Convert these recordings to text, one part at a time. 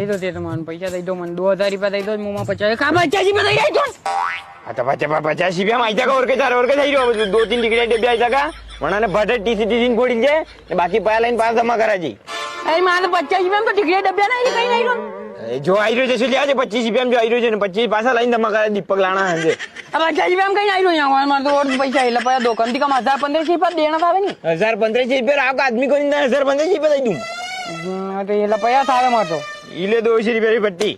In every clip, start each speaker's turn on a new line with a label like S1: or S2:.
S1: દઈ દો તે તમારે પૈસા દઈ દો મને 2000 રૂપિયા દઈ દો મુમાં 50 કામ 50 રૂપિયા દઈ દો
S2: आता 50 रुपया में आयता का और के चार और के થઈ રહ્યો 2-3 ટિકિટ ડબ્બે આયતા કા વણાને ભટે ટીસી ફોડી છે ને બાકી પૈસા લઈને પાસ જમા કરાજી
S1: અરે મારે 50 રૂપિયા તો ટિકિટ ડબ્બે નહીં કઈ નહીં રહ્યો
S2: જો આવી રહ્યો છે શું લ્યા છે 25 રૂપિયા જો આવી રહ્યો છે ને 25 પાછા લઈને જમા કરાજી દીપક લાણા હંજે
S1: આ 50 રૂપિયા કઈ આવી રહ્યો મારે તો ઓર પૈસા એટલે પૈસા દુકાન થી કમ 1000-1500 રૂપિયા દેણા આવે ને
S2: 1000-1500 રૂપિયા આખો આદમી કોની 1000-1500 રૂપિયા દઈ દઉં
S1: તો એટલે પૈસા આવે મારે તો
S2: ઈલે 200 રૂપિયા પટ્ટી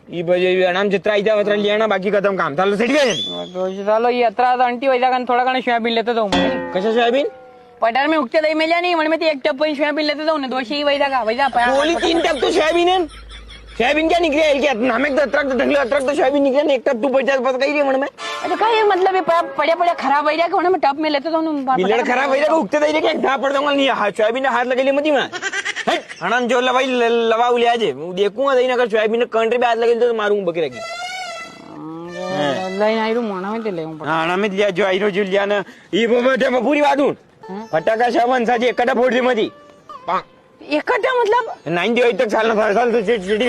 S2: ઈ બજે નામ ચિત્ર આઈતા વતરા લેણા બાકી ખતમ કામ ચાલો સેડી ગયા
S1: તો ચાલો ये अतरा आंटी वैसा कन थोड़ा कण सोयाबीन लेते तो मैं
S2: कशा सोयाबीन
S1: पटार में उगते दही मिला नहीं मन में तो एक टप पर सोयाबीन लेते तो ने दोषी वैसा का वैसा
S2: बोली 3 टप तो सोयाबीन है सोयाबीन क्या निकले क्या हमें तो ट्रक तो ढंगले ट्रक तो सोयाबीन निकले ने एक टप तू 50 पता कही रे मन में
S1: अरे का ये मतलब ये पड़े पड़े खराब हो जाएगा मैं टप में लेते तो
S2: बिलड़ खराब हो जाएगा उगते दही रे क्या धा पड़ दूंगा नहीं सोयाबीन ने हाथ लगा ली मती में हणन जो लवाई लवाऊ ले आजे હું દેખું દઈને અગર સોયાબીન કંટ્રી બે હાથ લગાવી તો મારું બકી રાખી
S1: લઈને આયરું મોણા में ते ले
S2: હા અમે લ્યા જો આયરો જો લ્યા ને ઈ બોબટે માં પૂરી વાતું ફટાકા સાવન સાજી એકડા ફોડરી મથી
S1: एकटा मतलब
S2: 98 तक साल ना साल तो सीटी